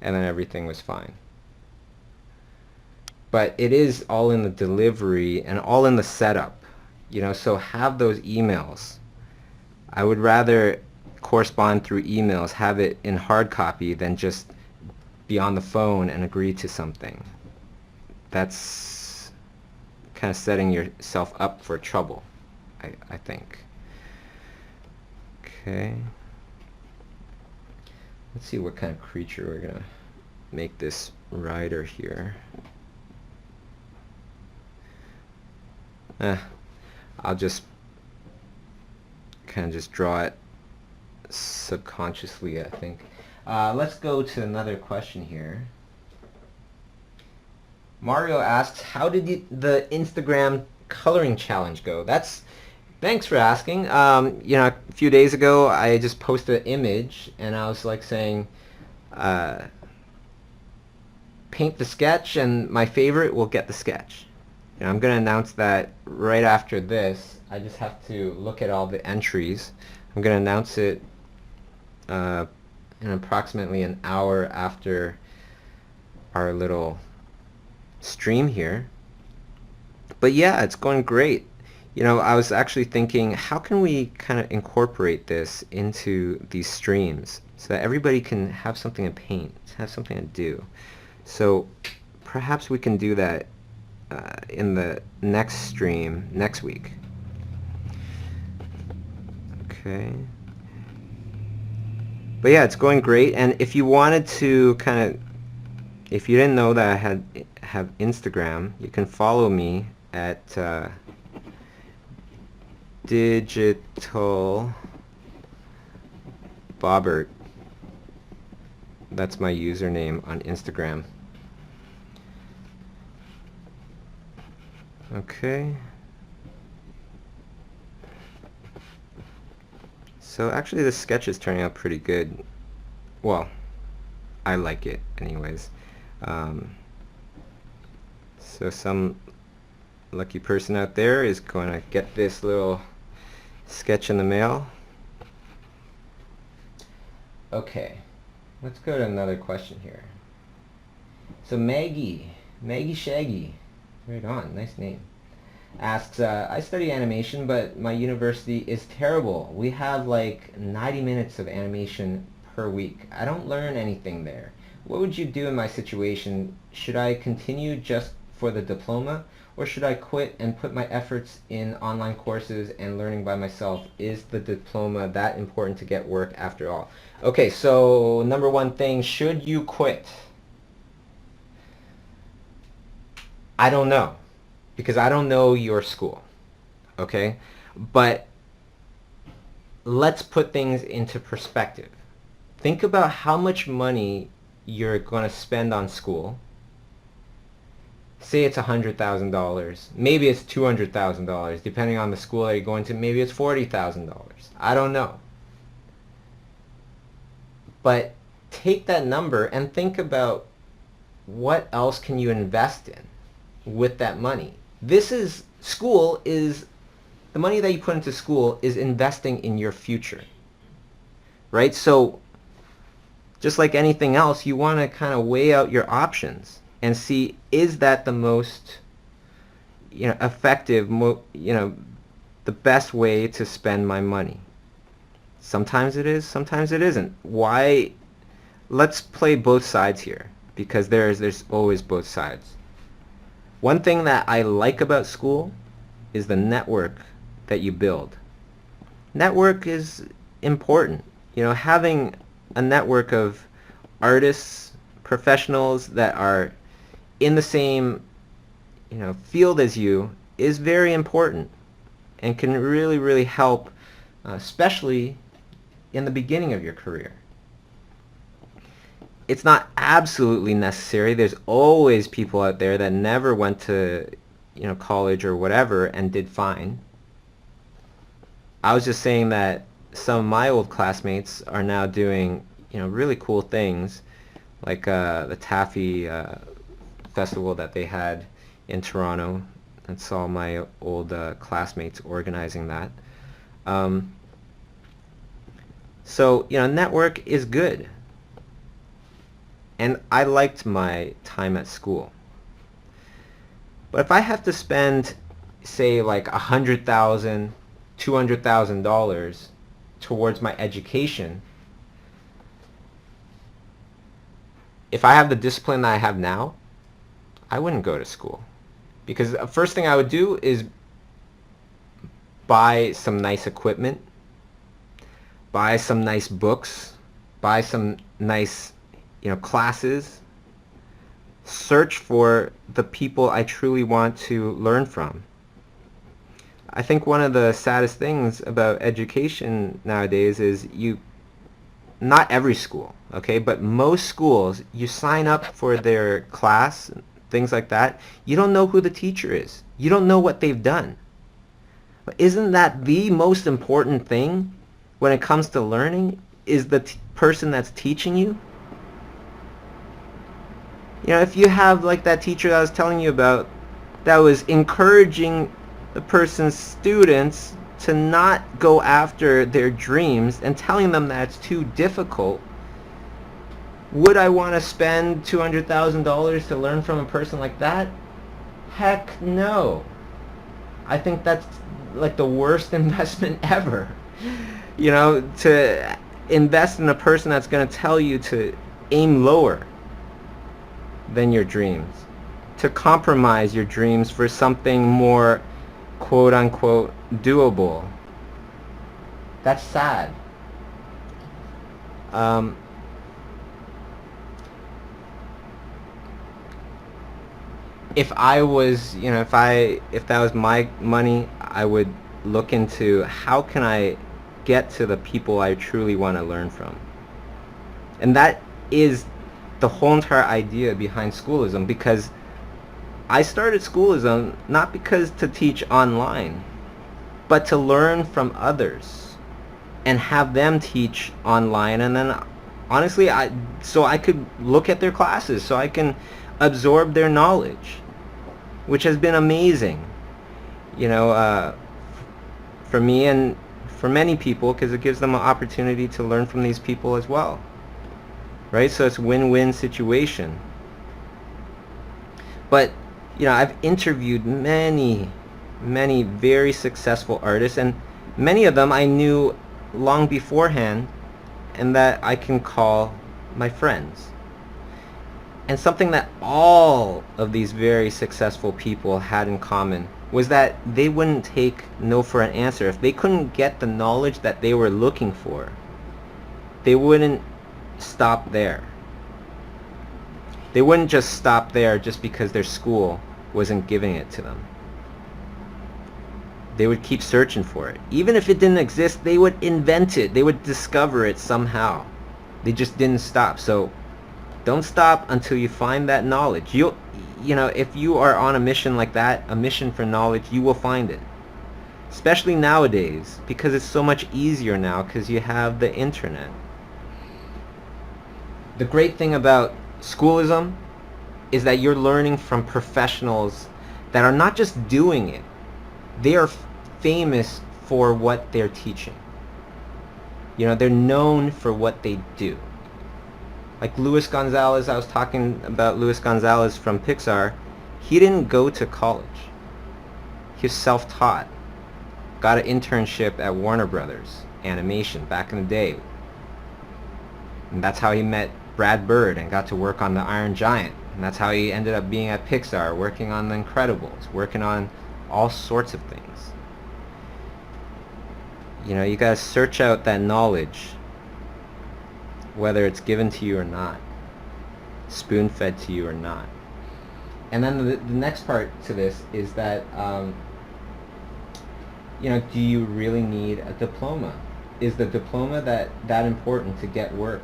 A: And then everything was fine. But it is all in the delivery and all in the setup. So have those emails. I would rather correspond through emails, have it in hard copy, than just be on the phone and agree to something. That's kind of setting yourself up for trouble, I think. Okay. Let's see what kind of creature we're going to make this rider here. I'll just kind of just draw it subconsciously, I think. Let's go to another question here. Mario asks, how did the Instagram coloring challenge go? Thanks for asking. A few days ago I just posted an image and I was like saying, paint the sketch and my favorite will get the sketch. I'm going to announce that right after this. I just have to look at all the entries. I'm going to announce it in approximately an hour after our little stream here. But yeah, it's going great. I was actually thinking, how can we kind of incorporate this into these streams so that everybody can have something to paint, have something to do. So perhaps we can do that in the next stream next week. Okay. But yeah, it's going great. And if you wanted to kind of if you didn't know that I have Instagram, you can follow me at Digital Bobbert. That's my username on Instagram. Okay. So actually this sketch is turning out pretty good. Well, I like it anyways. So some lucky person out there is going to get this little sketch in the mail. Okay, let's go to another question here. So Maggie Shaggy, right on, nice name, asks, I study animation, but my university is terrible. We have like 90 minutes of animation per week. I don't learn anything there. What would you do in my situation? Should I continue just for the diploma, or should I quit and put my efforts in online courses and learning by myself? Is the diploma that important to get work after all? Okay, so number one thing, should you quit? I don't know, because I don't know your school, okay? But let's put things into perspective. Think about how much money you're going to spend on school. Say it's $100,000. Maybe it's $200,000, depending on the school that you're going to. Maybe it's $40,000. I don't know. But take that number and think about what else can you invest in with that money. School is, the money that you put into school is investing in your future, right? So just like anything else, you want to kind of weigh out your options and see, is that the most, effective, the best way to spend my money? Sometimes it is, sometimes it isn't. Why? Let's play both sides here, because there's always both sides. One thing that I like about school is the network that you build. Network is important. Having a network of artists, professionals that are in the same field as you is very important and can really, really help, especially in the beginning of your career. It's not absolutely necessary. There's always people out there that never went to college or whatever and did fine. I was just saying that some of my old classmates are now doing really cool things, like the Taffy festival that they had in Toronto. I saw my old classmates organizing that. So network is good. And I liked my time at school. But if I have to spend, say, like $100,000, $200,000 towards my education, if I have the discipline that I have now, I wouldn't go to school. Because the first thing I would do is buy some nice equipment, buy some nice books, buy some nice classes, search for the people I truly want to learn from. I think one of the saddest things about education nowadays is not every school, okay, but most schools, you sign up for their class, things like that, you don't know who the teacher is. You don't know what they've done. But isn't that the most important thing when it comes to learning, is the person that's teaching you? If you have like that teacher that I was telling you about that was encouraging the person's students to not go after their dreams and telling them that it's too difficult, would I want to spend $200,000 to learn from a person like that? Heck no. I think that's like the worst investment ever. To invest in a person that's going to tell you to aim lower than your dreams, to compromise your dreams for something more quote-unquote doable. That's sad. if I was, if that was my money, I would look into how can I get to the people I truly want to learn from. And that is the whole entire idea behind schoolism, because I started schoolism not because to teach online, but to learn from others and have them teach online, and then honestly so I could look at their classes, so I can absorb their knowledge, which has been amazing, for me and for many people, because it gives them an opportunity to learn from these people as well, right? So it's a win-win situation. But I've interviewed many very successful artists, and many of them I knew long beforehand, and that I can call my friends. And something that all of these very successful people had in common was that they wouldn't take no for an answer. If they couldn't get the knowledge that they were looking for, they wouldn't stop there. They wouldn't just stop there just because their school wasn't giving it to them. They would keep searching for it. Even if it didn't exist, they would invent it. They would discover it somehow. They just didn't stop. So don't stop until you find that knowledge. If you are on a mission like that, a mission for knowledge, you will find it. Especially nowadays, because it's so much easier now because you have the internet. The great thing about schoolism is that you're learning from professionals that are not just doing it. They are famous for what they're teaching. They're known for what they do. Like Luis Gonzalez, I was talking about Luis Gonzalez from Pixar. He didn't go to college. He was self-taught. Got an internship at Warner Brothers Animation back in the day. And that's how he met Brad Bird and got to work on The Iron Giant. And that's how he ended up being at Pixar, working on The Incredibles, working on all sorts of things. You gotta search out that knowledge, whether it's given to you or not, spoon-fed to you or not. And then the next part to this is that, do you really need a diploma? Is the diploma that important to get work?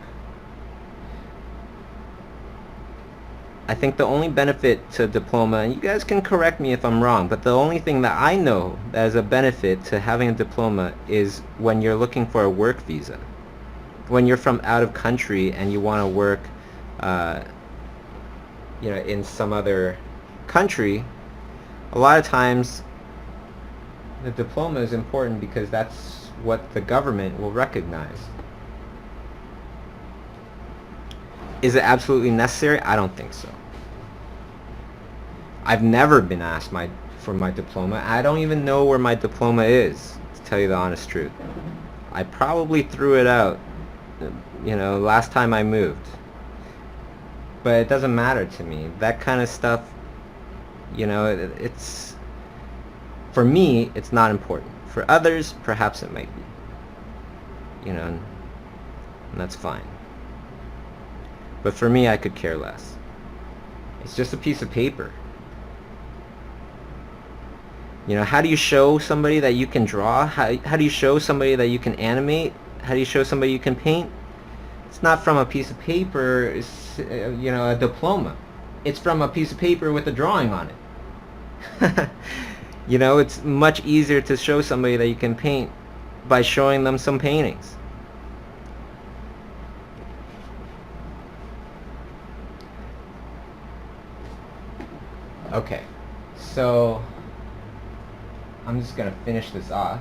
A: I think the only benefit to diploma, and you guys can correct me if I'm wrong, but the only thing that I know that is a benefit to having a diploma is when you're looking for a work visa. When you're from out of country and you want to work, in some other country, a lot of times the diploma is important because that's what the government will recognize. Is it absolutely necessary? I don't think so. I've never been asked for my diploma. I don't even know where my diploma is, to tell you the honest truth. I probably threw it out, last time I moved. But it doesn't matter to me. That kind of stuff, it's, for me, it's not important. For others, perhaps it might be. And that's fine. But for me, I could care less. It's just a piece of paper. How do you show somebody that you can draw? How do you show somebody that you can animate? How do you show somebody you can paint? It's not from a piece of paper, it's, a diploma. It's from a piece of paper with a drawing on it. It's much easier to show somebody that you can paint by showing them some paintings. Okay, so I'm just going to finish this off.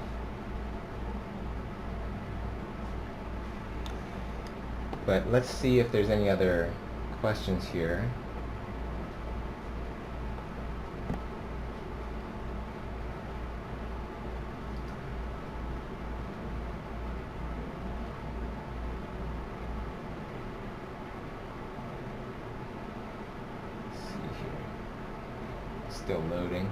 A: But let's see if there's any other questions here. Let's see here. Still loading.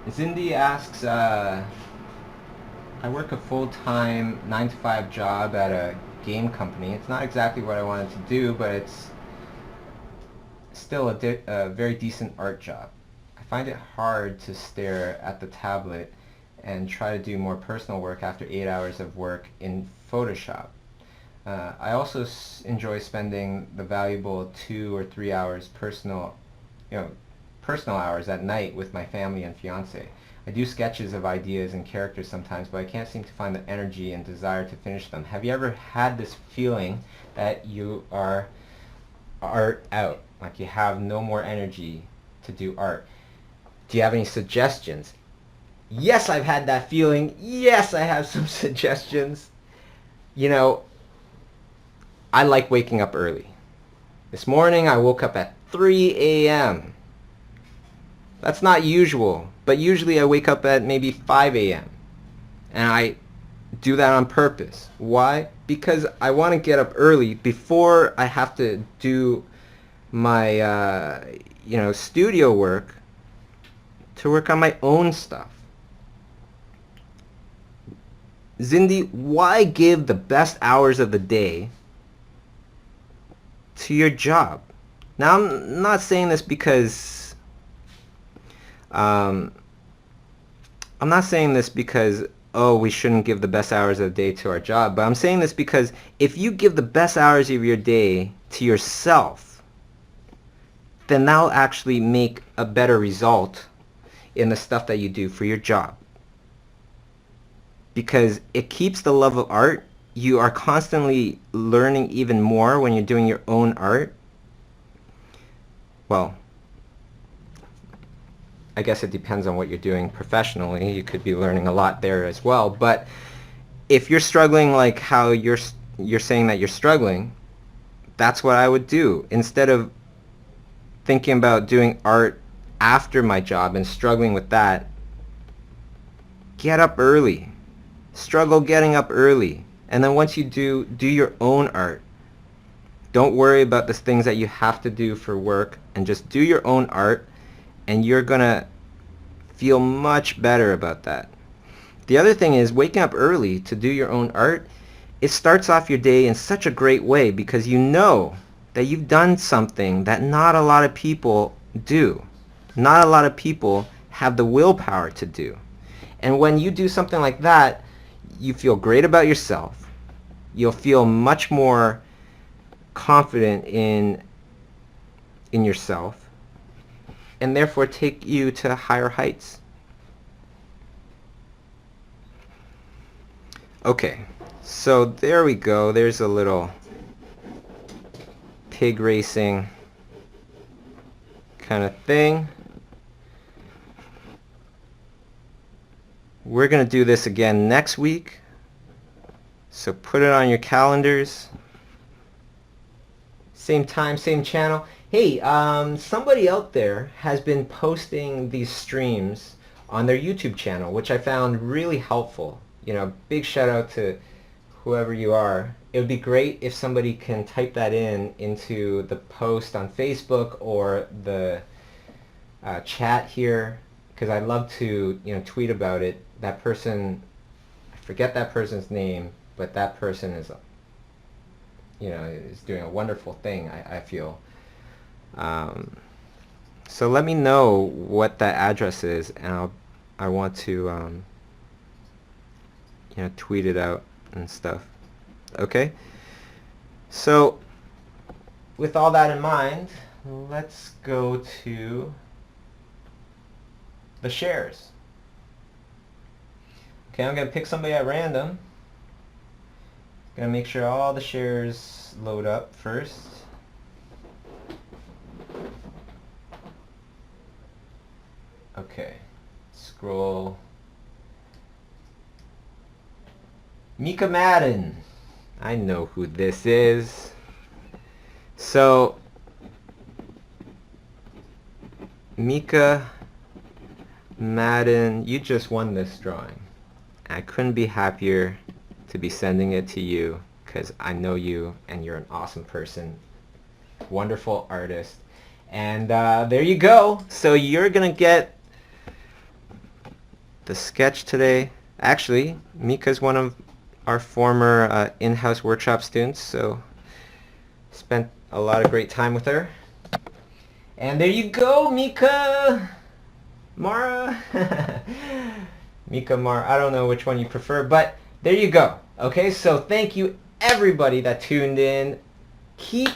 A: Zindi asks, I work a full-time 9 to 5 job at a game company. It's not exactly what I wanted to do, but it's still a very decent art job. I find it hard to stare at the tablet and try to do more personal work after 8 hours of work in Photoshop. I also enjoy spending the valuable 2 or 3 hours personal hours at night with my family and fiance. I do sketches of ideas and characters sometimes, but I can't seem to find the energy and desire to finish them. Have you ever had this feeling that you are art out, like you have no more energy to do art? Do you have any suggestions? Yes, I've had that feeling. Yes, I have some suggestions. You know, I like waking up early. This morning I woke up at 3 a.m. That's not usual, but usually I wake up at maybe 5 a.m. and I do that on purpose. Why? Because I want to get up early before I have to do my studio work to work on my own stuff. Zindi, why give the best hours of the day to your job? Now, I'm not saying this because oh, we shouldn't give the best hours of the day to our job, but I'm saying this because if you give the best hours of your day to yourself, then that'll actually make a better result in the stuff that you do for your job. Because it keeps the love of art. You are constantly learning even more when you're doing your own art. Well, I guess it depends on what you're doing professionally. You could be learning a lot there as well. But if you're struggling like how you're saying that you're struggling, that's what I would do. Instead of thinking about doing art after my job and struggling with that, get up early. Struggle getting up early. And then once you do your own art. Don't worry about the things that you have to do for work, and just do your own art, and you're gonna feel much better about that. The other thing is, waking up early to do your own art, it starts off your day in such a great way because you know that you've done something that not a lot of people do. Not a lot of people have the willpower to do. And when you do something like that, you feel great about yourself. You'll feel much more confident in yourself, and therefore take you to higher heights. Okay, so there we go. There's a little pig racing kind of thing. We're going to do this again next week, so put it on your calendars. Same time, same channel. Hey, somebody out there has been posting these streams on their YouTube channel, which I found really helpful. Big shout out to whoever you are. It would be great if somebody can type that into the post on Facebook or the chat here, because I'd love to tweet about it. That person, I forget that person's name, but that person is doing a wonderful thing, I feel. So let me know what that address is, and I want to tweet it out and stuff. Okay? So with all that in mind, let's go to the shares. Okay, I'm going to pick somebody at random. Gonna make sure all the shares load up first. Okay, scroll. Mika Madden. I know who this is. So, Mika Madden, you just won this drawing. I couldn't be happier to be sending it to you, because I know you and you're an awesome person, wonderful artist, and there you go. So you're gonna get the sketch today. Actually, Mika's one of our former in-house workshop students, so spent a lot of great time with her. And there you go, Mika! Mara? Mika, Mara, I don't know which one you prefer, but there you go. Okay, so thank you everybody that tuned in. Keep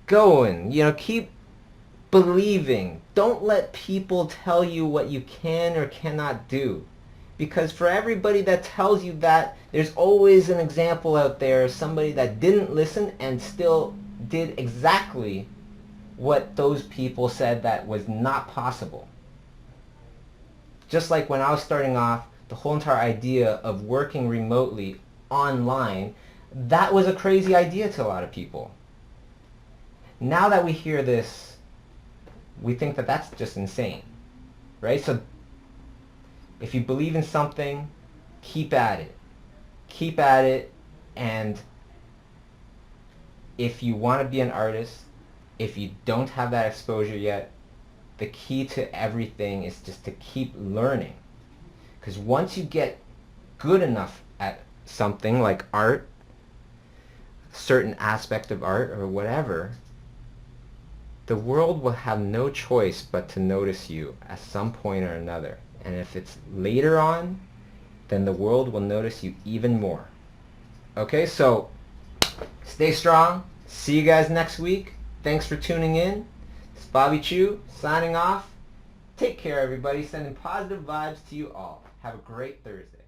A: going, keep believing. Don't let people tell you what you can or cannot do. Because for everybody that tells you that, there's always an example out there, somebody that didn't listen and still did exactly what those people said that was not possible. Just like when I was starting off, the whole entire idea of working remotely online, that was a crazy idea to a lot of people. Now that we hear this, we think that that's just insane, right? So if you believe in something, keep at it. Keep at it, and if you want to be an artist, if you don't have that exposure yet, the key to everything is just to keep learning. Because once you get good enough at something like art, a certain aspect of art or whatever, the world will have no choice but to notice you at some point or another. And if it's later on, then the world will notice you even more. Okay, so stay strong. See you guys next week. Thanks for tuning in. It's Bobby Chiu signing off. Take care, everybody. Sending positive vibes to you all. Have a great Thursday.